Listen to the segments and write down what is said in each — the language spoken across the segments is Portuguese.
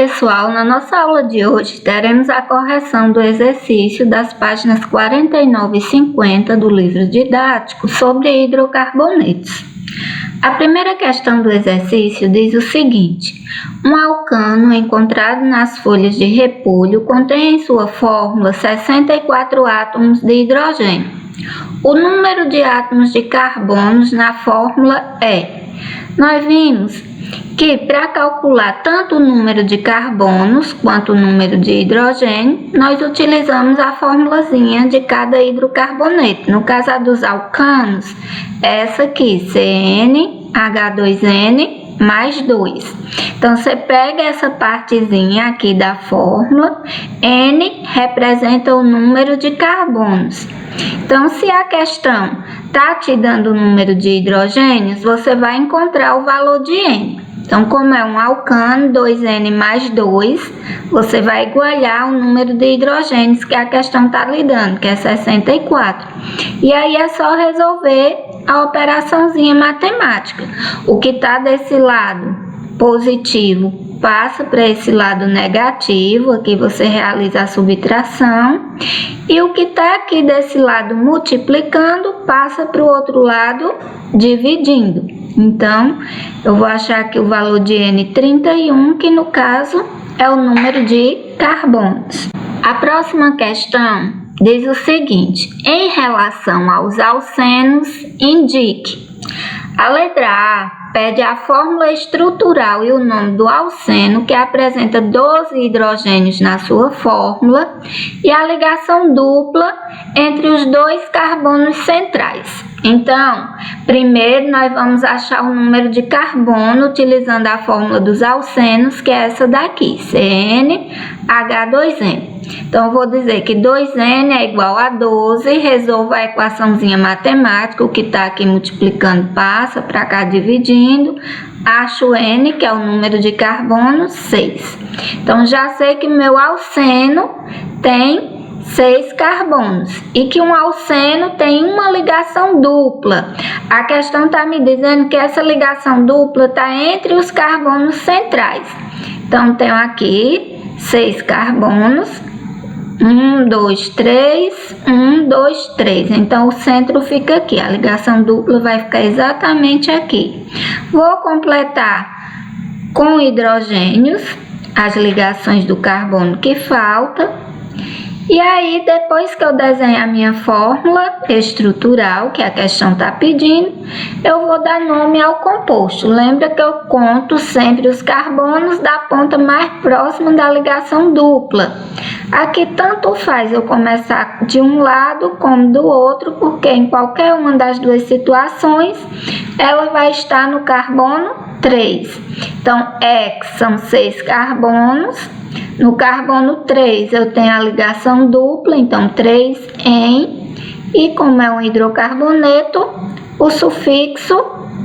pessoal, na nossa aula de hoje teremos a correção do exercício das páginas 49 e 50 do livro didático sobre hidrocarbonetos. A primeira questão do exercício diz o seguinte: um alcano encontrado nas folhas de repolho contém em sua fórmula 64 átomos de hidrogênio. O número de átomos de carbono na fórmula é. Nós vimos que para calcular tanto o número de carbonos quanto o número de hidrogênio, nós utilizamos a formulazinha de cada hidrocarboneto. No caso dos alcanos, essa aqui, CnH2n mais 2. Então, você pega essa partezinha aqui da fórmula, N representa o número de carbonos. Então, se a questão está te dando o número de hidrogênios, você vai encontrar o valor de N. Então, como é um alcano, 2N mais 2, você vai igualar o número de hidrogênios que a questão está lhe dando, que é 64. E aí é só resolver a operaçãozinha matemática. O que está desse lado positivo passa para esse lado negativo, aqui você realiza a subtração. E o que está aqui desse lado multiplicando passa para o outro lado dividindo. Então, eu vou achar aqui o valor de N31, que no caso é o número de carbonos. A próxima questão diz o seguinte: em relação aos alcenos, indique. A letra A pede a fórmula estrutural e o nome do alceno, que apresenta 12 hidrogênios na sua fórmula, e a ligação dupla entre os dois carbonos centrais. Então, primeiro nós vamos achar o número de carbono utilizando a fórmula dos alcenos, que é essa daqui, CnH2n. Então, eu vou dizer que 2n é igual a 12, resolva a equaçãozinha matemática, o que está aqui multiplicando passa para cá dividindo, acho n, que é o número de carbono, 6. Então, já sei que meu alceno tem 6 carbonos e que um alceno tem uma ligação dupla. A questão está me dizendo que essa ligação dupla está entre os carbonos centrais. Então, tenho aqui 6 carbonos. 1, 2, 3, 1, 2, 3. Então, o centro fica aqui. A ligação dupla vai ficar exatamente aqui. Vou completar com hidrogênios as ligações do carbono que falta. E aí, depois que eu desenhar a minha fórmula estrutural, que a questão está pedindo, eu vou dar nome ao composto. Lembra que eu conto sempre os carbonos da ponta mais próxima da ligação dupla. Aqui tanto faz eu começar de um lado como do outro, porque em qualquer uma das duas situações, ela vai estar no carbono 3. Então, X são 6 carbonos. No carbono 3 eu tenho a ligação dupla, então 3-en, e como é um hidrocarboneto, o sufixo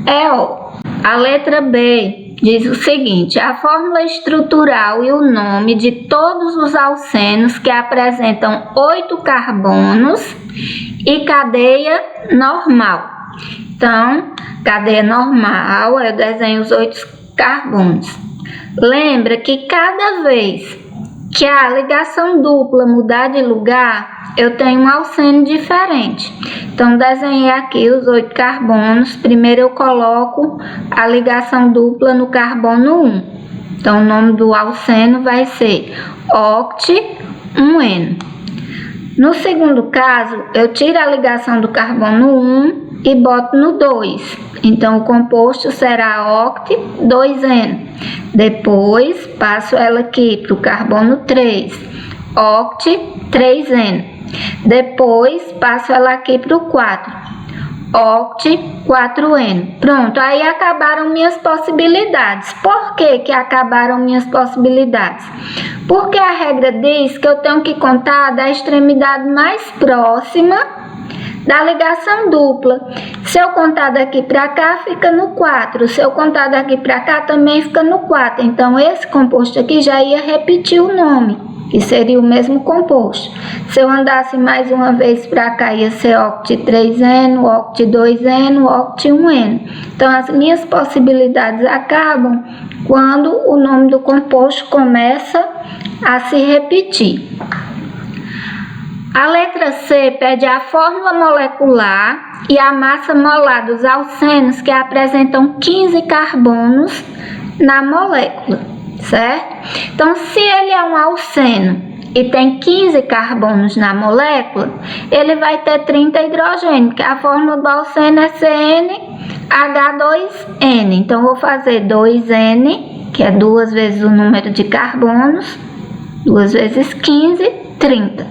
é O. A letra B diz o seguinte: a fórmula estrutural e o nome de todos os alcenos que apresentam 8 carbonos e cadeia normal. Então, cadeia normal, eu desenho os 8 carbonos. Lembra que cada vez que a ligação dupla mudar de lugar, eu tenho um alceno diferente. Então, desenhei aqui os 8 carbonos. Primeiro eu coloco a ligação dupla no carbono 1. Então, o nome do alceno vai ser oct-1n. No segundo caso, eu tiro a ligação do carbono 1 e boto no 2. Então, o composto será oct-2n. Depois, passo ela aqui para o carbono 3, oct-3n. Depois, passo ela aqui para o 4, oct-4n. Pronto, aí acabaram minhas possibilidades. Por que acabaram minhas possibilidades? Porque a regra diz que eu tenho que contar da extremidade mais próxima da ligação dupla. Se eu contar daqui para cá, fica no 4. Se eu contar daqui para cá, também fica no 4. Então, esse composto aqui já ia repetir o nome. que seria o mesmo composto. Se eu andasse mais uma vez para cá, ia ser oct 3N, oct 2N, oct 1N. Então, as minhas possibilidades acabam quando o nome do composto começa a se repetir. A letra C pede a fórmula molecular e a massa molar dos alcenos que apresentam 15 carbonos na molécula, certo? Então, se ele é um alceno e tem 15 carbonos na molécula, ele vai ter 30 hidrogênio, que a fórmula do alceno é CnH2n. Então, vou fazer 2N, que é 2 vezes o número de carbonos, 2 vezes 15, 30.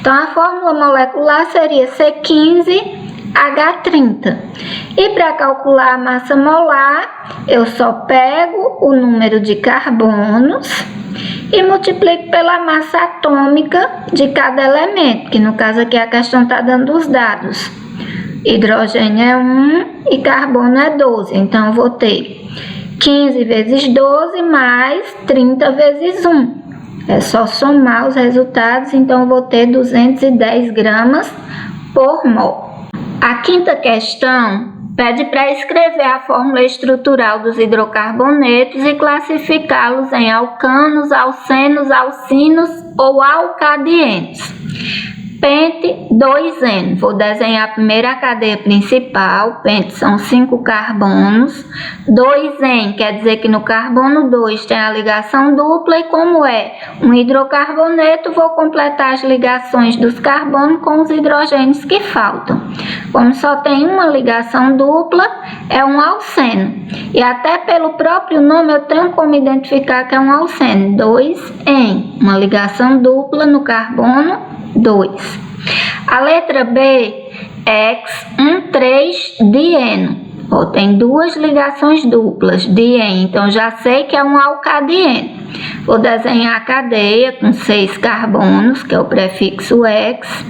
Então, a fórmula molecular seria C15H30. E para calcular a massa molar, eu só pego o número de carbonos e multiplico pela massa atômica de cada elemento, que no caso aqui a questão está dando os dados. Hidrogênio é 1 e carbono é 12. Então, eu vou ter 15 vezes 12 mais 30 vezes 1. É só somar os resultados, então eu vou ter 210 gramas por mol. A quinta questão pede para escrever a fórmula estrutural dos hidrocarbonetos e classificá-los em alcanos, alcenos, alcinos ou alcadienos. Pente 2N. Vou desenhar primeiro a cadeia principal. Pente são 5 carbonos. 2N quer dizer que no carbono 2 tem a ligação dupla e como é um hidrocarboneto, vou completar as ligações dos carbonos com os hidrogênios que faltam. Como só tem uma ligação dupla, é um alceno. E até pelo próprio nome eu tenho como identificar que é um alceno. 2N, uma ligação dupla no carbono 2. A letra B é X13-dieno. Tem duas ligações duplas, dieno, então já sei que é um alcadieno. Vou desenhar a cadeia com 6 carbonos, que é o prefixo X.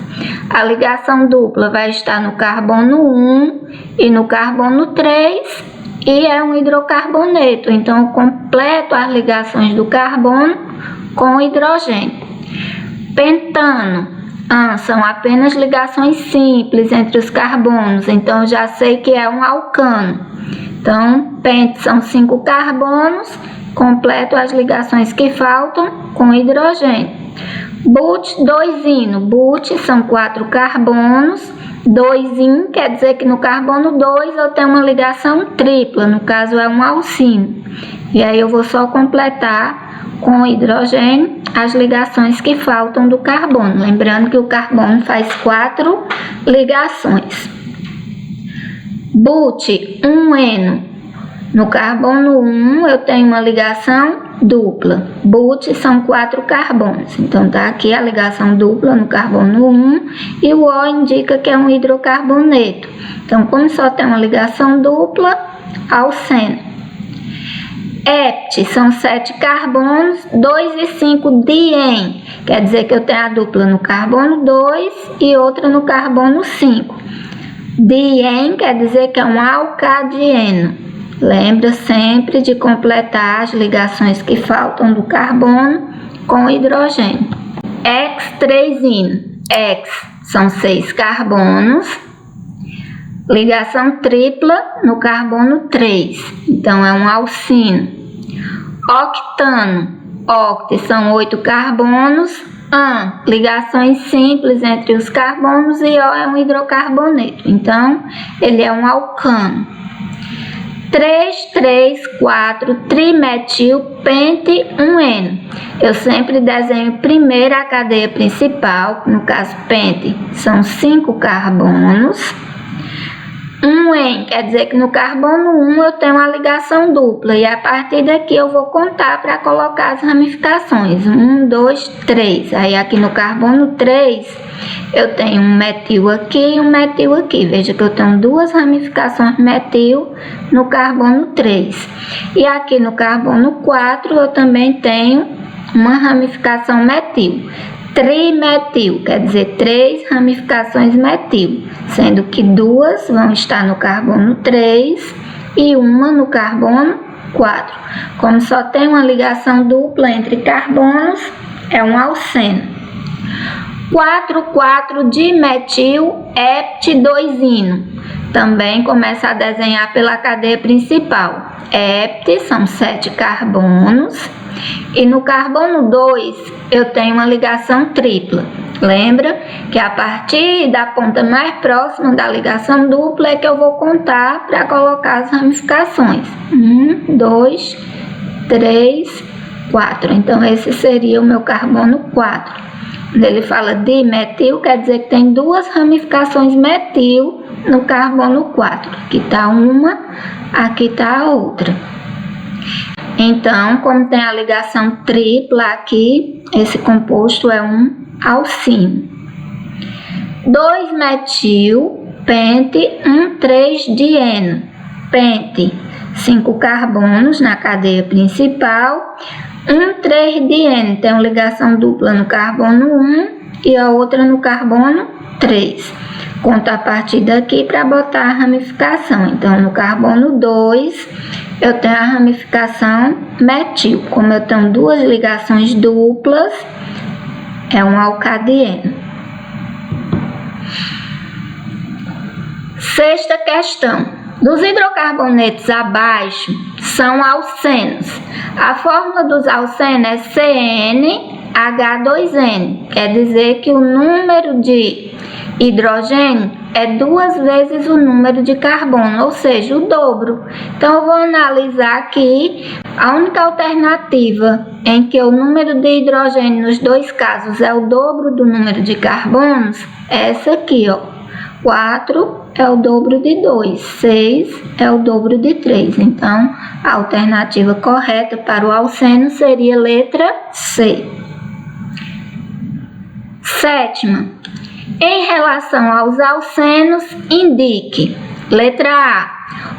A ligação dupla vai estar no carbono 1 e no carbono 3 e é um hidrocarboneto, então eu completo as ligações do carbono com hidrogênio. Pentano. São apenas ligações simples entre os carbonos, então já sei que é um alcano. Então, pente são 5 carbonos, completo as ligações que faltam com hidrogênio. But 2-ino. But são 4 carbonos, 2-in quer dizer que no carbono 2 eu tenho uma ligação tripla, no caso é um alcino. E aí eu vou só completar com hidrogênio as ligações que faltam do carbono. Lembrando que o carbono faz 4 ligações. But 1N. No carbono 1 eu tenho uma ligação dupla. But são 4 carbonos. Então tá aqui a ligação dupla no carbono 1 e o O indica que é um hidrocarboneto. Então, como só tem uma ligação dupla, alceno. Hept são 7 carbonos, 2 e 5 dien, quer dizer que eu tenho a dupla no carbono 2 e outra no carbono 5. Dien quer dizer que é um alcadieno. Lembra sempre de completar as ligações que faltam do carbono com hidrogênio. X3-ino. X são 6 carbonos. Ligação tripla no carbono 3, então é um alcino. Octano. Oct são 8 carbonos. Ligações simples entre os carbonos e O é um hidrocarboneto, então ele é um alcano. 3,3,4 trimetilpente 1N. Eu sempre desenho primeiro a cadeia principal, no caso pente são 5 carbonos. 1N quer dizer que no carbono 1 eu tenho uma ligação dupla e a partir daqui eu vou contar para colocar as ramificações. 1, 2, 3. Aí aqui no carbono 3 eu tenho um metil aqui e um metil aqui. Veja que eu tenho 2 ramificações metil no carbono 3. E aqui no carbono 4 eu também tenho uma ramificação metil. Trimetil, quer dizer 3 ramificações metil, sendo que 2 vão estar no carbono 3 e uma no carbono 4. Como só tem uma ligação dupla entre carbonos, é um alceno. 4,4-dimetil-hept-2-ino. Também começa a desenhar pela cadeia principal. Hept são 7 carbonos. E no carbono 2 eu tenho uma ligação tripla. Lembra que a partir da ponta mais próxima da ligação dupla é que eu vou contar para colocar as ramificações. 1, 2, 3, 4. Então esse seria o meu carbono 4. Quando ele fala dimetil, quer dizer que tem duas ramificações metil no carbono 4. Aqui está uma, aqui está a outra. Então, como tem a ligação tripla aqui, esse composto é um alcino. 2-metil-pente-1,3-dieno. Pente, 5 carbonos na cadeia principal. 1,3-dieno, tem uma ligação dupla no carbono 1 e a outra no carbono 3. Conta a partir daqui para botar a ramificação. Então, no carbono 2, eu tenho a ramificação metil. Como eu tenho duas ligações duplas, é um alcadieno. Sexta questão. Dos hidrocarbonetos abaixo são alcenos. A fórmula dos alcenos é CnH2n. Quer dizer que o número de hidrogênio é 2 vezes o número de carbono, ou seja, o dobro. Então, eu vou analisar aqui a única alternativa em que o número de hidrogênio nos dois casos é o dobro do número de carbonos, é essa aqui, ó. 4 é o dobro de 2, 6 é o dobro de 3. Então, a alternativa correta para o alceno seria letra C. Sétima. Em relação aos alcenos, indique. Letra A.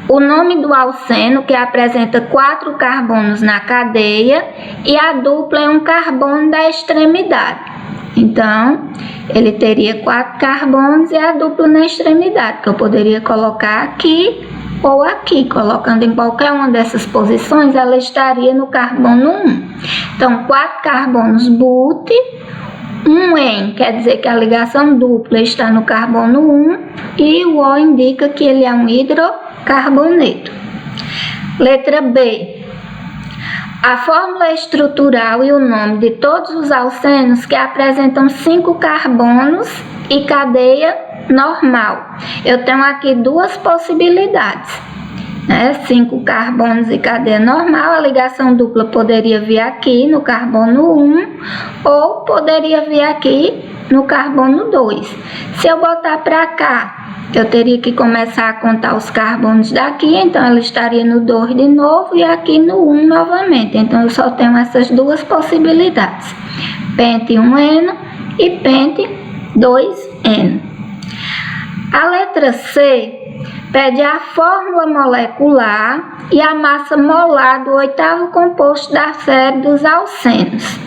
O nome do alceno que apresenta 4 carbonos na cadeia e a dupla é um carbono da extremidade. Então, ele teria 4 carbonos e a dupla na extremidade, que eu poderia colocar aqui ou aqui. Colocando em qualquer uma dessas posições, ela estaria no carbono 1. Então, 4 carbonos but, 1-en, quer dizer que a ligação dupla está no carbono 1 e o O indica que ele é um hidrocarboneto. Letra B. A fórmula estrutural e o nome de todos os alcenos que apresentam 5 carbonos e cadeia normal. Eu tenho aqui duas possibilidades, né? 5 carbonos e cadeia normal. A ligação dupla poderia vir aqui no carbono 1 ou poderia vir aqui no carbono 2. Se eu botar para cá, eu teria que começar a contar os carbonos daqui, então ela estaria no 2 de novo e aqui no 1 novamente. Então, eu só tenho essas duas possibilidades, pente 1-eno e pente 2-eno. A letra C pede a fórmula molecular e a massa molar do 8º composto da série dos alcenos.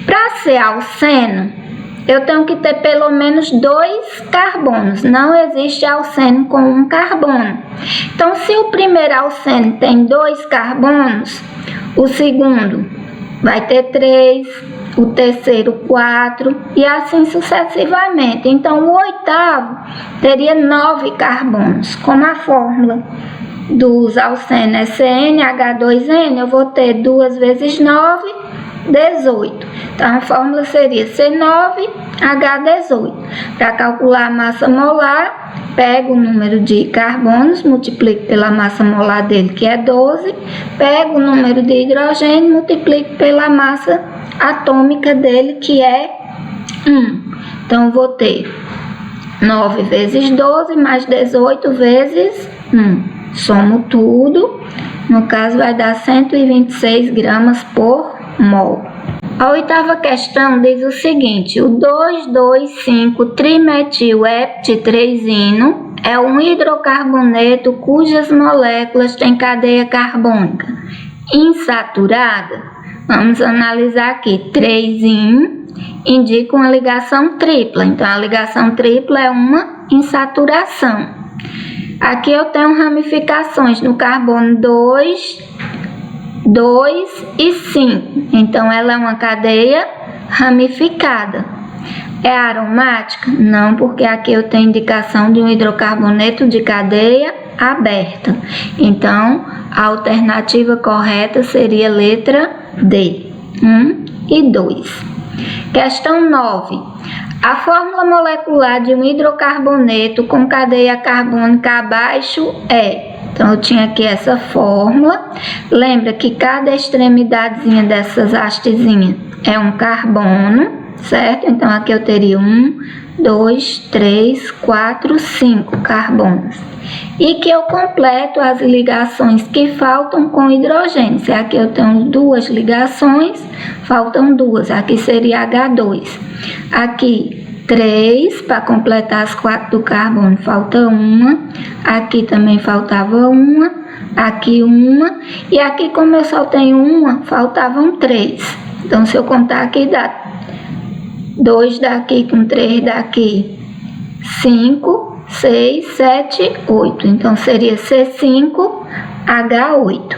Para ser alceno, eu tenho que ter pelo menos 2 carbonos. Não existe alceno com 1 carbono. Então, se o primeiro alceno tem 2 carbonos, o segundo vai ter 3, o terceiro 4 e assim sucessivamente. Então, o 8º teria 9 carbonos. Como a fórmula dos alcenos é CnH2n, eu vou ter 2 vezes 9, 18. Então, a fórmula seria C9H18. Para calcular a massa molar, pego o número de carbonos, multiplico pela massa molar dele, que é 12, pego o número de hidrogênio, multiplico pela massa atômica dele, que é 1. Então, vou ter 9 vezes 12 mais 18 vezes 1. Somo tudo, no caso vai dar 126 gramas por mol. A 8ª questão diz o seguinte: o 2,2,5-trimetil-hept-3-ino é um hidrocarboneto cujas moléculas têm cadeia carbônica insaturada. Vamos analisar aqui. 3-in indica uma ligação tripla, então a ligação tripla é uma insaturação. Aqui eu tenho ramificações no carbono 2 e 5. Então, ela é uma cadeia ramificada. É aromática? Não, porque aqui eu tenho indicação de um hidrocarboneto de cadeia aberta. Então, a alternativa correta seria letra D, 1 e 2. Questão 9. A fórmula molecular de um hidrocarboneto com cadeia carbônica abaixo é... Então, eu tinha aqui essa fórmula. Lembra que cada extremidadezinha dessas hastezinhas é um carbono, certo? Então, aqui eu teria 1, 2, 3, 4, 5 carbonos. E que eu completo as ligações que faltam com hidrogênio. Se aqui eu tenho 2 ligações, faltam 2. Aqui seria H2. Aqui 3, para completar as 4 do carbono, falta 1. Aqui também faltava 1. Aqui 1. E aqui, como eu só tenho 1, faltavam 3. Então, se eu contar aqui, dá 2 daqui com 3 daqui, 5, 6, 7, 8. Então, seria C5H8.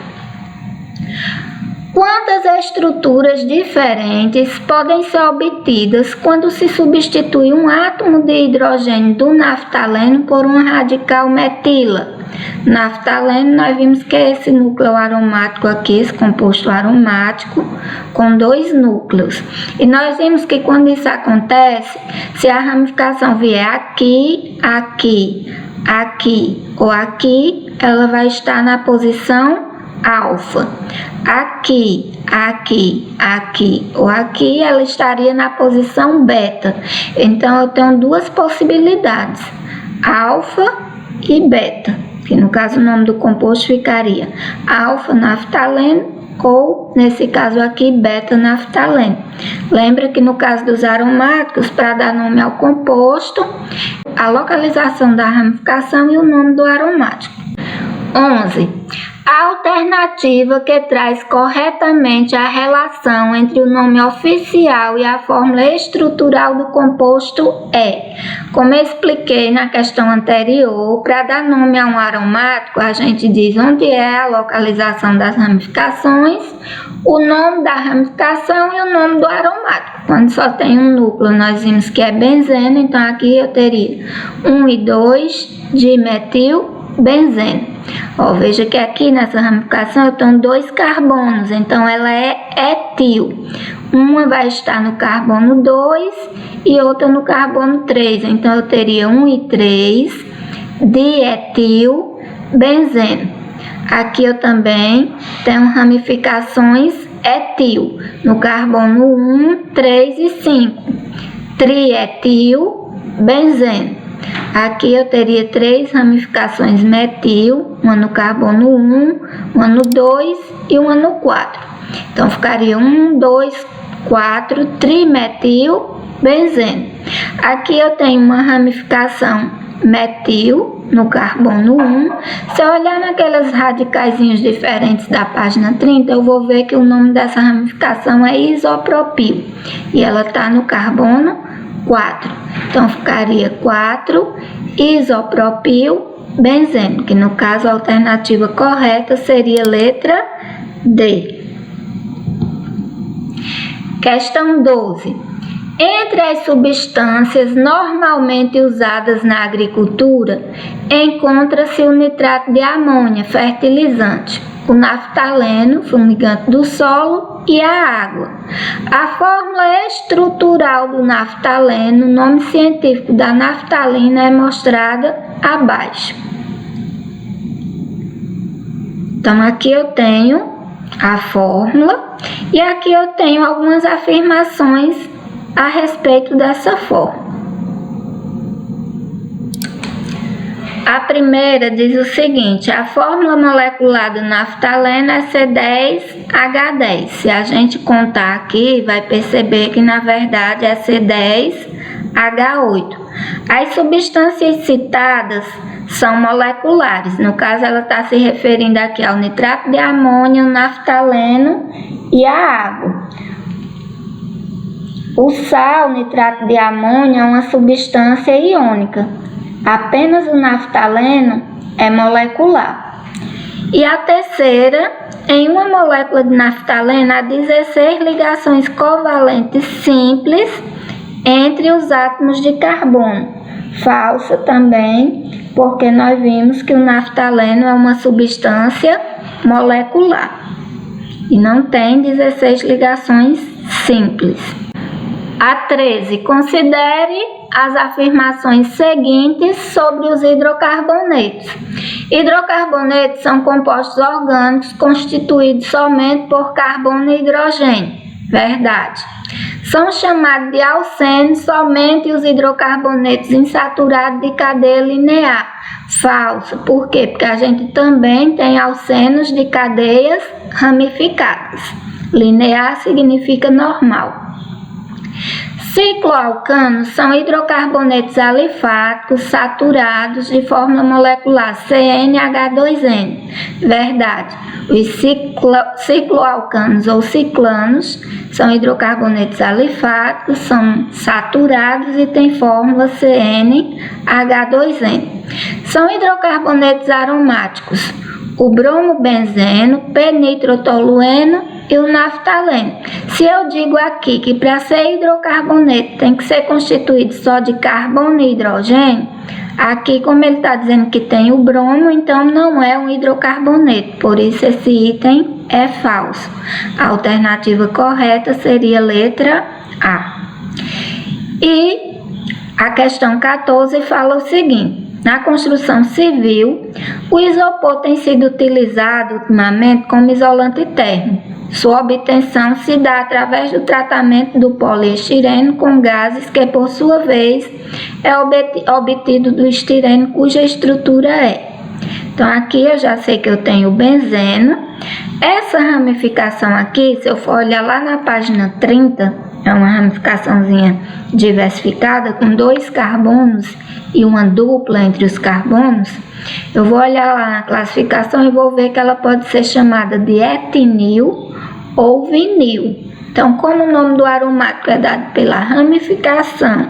Quantas estruturas diferentes podem ser obtidas quando se substitui um átomo de hidrogênio do naftaleno por uma radical metila? Naftaleno, nós vimos que é esse núcleo aromático aqui, esse composto aromático, com 2 núcleos. E nós vimos que quando isso acontece, se a ramificação vier aqui, aqui, aqui ou aqui, ela vai estar na posição alfa. Aqui, aqui, aqui ou aqui, ela estaria na posição beta. Então, eu tenho 2 possibilidades, alfa e beta, que no caso o nome do composto ficaria alfa-naftaleno ou, nesse caso aqui, beta-naftaleno. Lembra que no caso dos aromáticos, para dar nome ao composto, a localização da ramificação e o nome do aromático. 11. A alternativa que traz corretamente a relação entre o nome oficial e a fórmula estrutural do composto é, como eu expliquei na questão anterior, para dar nome a um aromático, a gente diz onde é a localização das ramificações, o nome da ramificação e o nome do aromático. Quando só tem um núcleo, nós vimos que é benzeno, então aqui eu teria 1 e 2 dimetilbenzeno. Ó, veja que aqui nessa ramificação eu tenho 2 carbonos, então ela é etil. Uma vai estar no carbono 2 e outra no carbono 3. Então eu teria 1 e 3 dietilbenzeno. Aqui eu também tenho ramificações etil, no carbono 1, 3 e 5. Trietilbenzeno. Aqui eu teria 3 ramificações metil, uma no carbono 1, uma no 2 e uma no 4. Então, ficaria 1, 2, 4, trimetilbenzeno. Aqui eu tenho uma ramificação metil no carbono 1. Se eu olhar naqueles radicaizinhos diferentes da página 30, eu vou ver que o nome dessa ramificação é isopropil. E ela está no carbono 4. Então, ficaria 4 isopropilbenzeno, que no caso a alternativa correta seria letra D. Questão 12. Entre as substâncias normalmente usadas na agricultura, encontra-se o nitrato de amônia, fertilizante, o naftaleno, fumigante do solo, e a água. A fórmula estrutural do naftaleno, nome científico da naftalina, é mostrada abaixo. Então, aqui eu tenho a fórmula e aqui eu tenho algumas afirmações a respeito dessa fórmula. A primeira diz o seguinte: a fórmula molecular do naftaleno é C10H10. Se a gente contar aqui, vai perceber que na verdade é C10H8. As substâncias citadas são moleculares. No caso, ela está se referindo aqui ao nitrato de amônio, naftaleno e a água. O sal, nitrato de amônio, é uma substância iônica. Apenas o naftaleno é molecular. E a terceira em uma molécula de naftaleno há 16 ligações covalentes simples entre os átomos de carbono. Falsa também, porque nós vimos que o naftaleno é uma substância molecular e não tem 16 ligações simples. A 13. Considere as afirmações seguintes sobre os hidrocarbonetos. Hidrocarbonetos são compostos orgânicos constituídos somente por carbono e hidrogênio. Verdade. São chamados de alcenos somente os hidrocarbonetos insaturados de cadeia linear. Falso. Por quê? Porque a gente também tem alcenos de cadeias ramificadas. Linear significa normal. Cicloalcanos são hidrocarbonetos alifáticos saturados de fórmula molecular CnH2n. Verdade. Os cicloalcanos ou ciclanos são hidrocarbonetos alifáticos, são saturados e têm fórmula CnH2n. São hidrocarbonetos aromáticos: o bromobenzeno, p-nitrotolueno e o naftaleno. Se eu digo aqui que para ser hidrocarboneto tem que ser constituído só de carbono e hidrogênio, aqui como ele está dizendo que tem o bromo, então não é um hidrocarboneto, por isso esse item é falso. A alternativa correta seria a letra A. E a questão 14 fala o seguinte: na construção civil, o isopor tem sido utilizado ultimamente como isolante térmico. Sua obtenção se dá através do tratamento do poliestireno com gases que, por sua vez, é obtido do estireno cuja estrutura é. Então, aqui eu já sei que eu tenho o benzeno. Essa ramificação aqui, se eu for olhar lá na página 30, é uma ramificaçãozinha diversificada com 2 carbonos e uma dupla entre os carbonos. Eu vou olhar lá na classificação e vou ver que ela pode ser chamada de etinil ou vinil. Então, como o nome do aromático é dado pela ramificação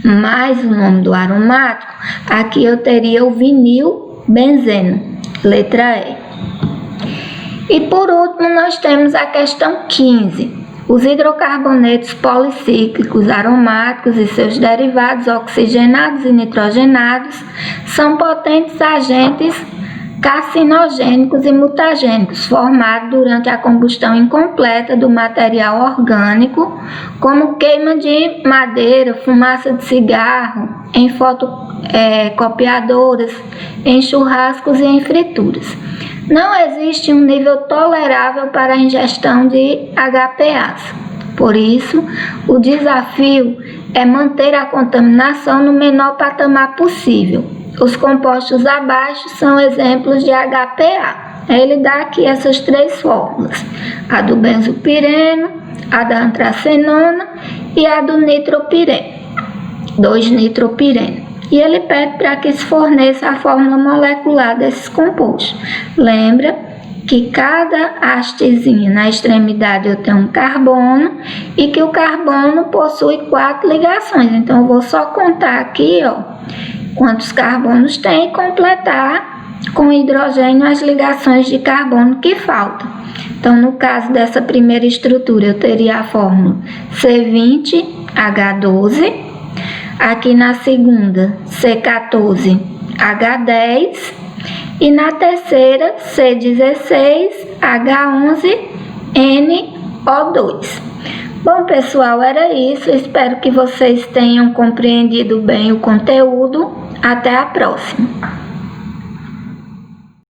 mais o nome do aromático, aqui eu teria o vinil benzeno, letra E. E por último, nós temos a questão 15. Os hidrocarbonetos policíclicos aromáticos e seus derivados oxigenados e nitrogenados são potentes agentes carcinogênicos e mutagênicos formados durante a combustão incompleta do material orgânico, como queima de madeira, fumaça de cigarro, em fotocopiadoras, em churrascos e em frituras. Não existe um nível tolerável para a ingestão de HPAs. Por isso, o desafio é manter a contaminação no menor patamar possível. Os compostos abaixo são exemplos de HPA. Ele dá aqui essas 3 fórmulas: a do benzopireno, a da antracenona e a do nitropireno, 2-nitropireno. E ele pede para que se forneça a fórmula molecular desses compostos. Lembra que cada hastezinha na extremidade eu tenho um carbono e que o carbono possui 4 ligações. Então, eu vou só contar aqui, quantos carbonos tem e completar com hidrogênio as ligações de carbono que faltam. Então, no caso dessa primeira estrutura, eu teria a fórmula C20H12. Aqui na segunda, C14H10. E na terceira, C16H11NO2. Bom, pessoal, era isso. Espero que vocês tenham compreendido bem o conteúdo. Até a próxima!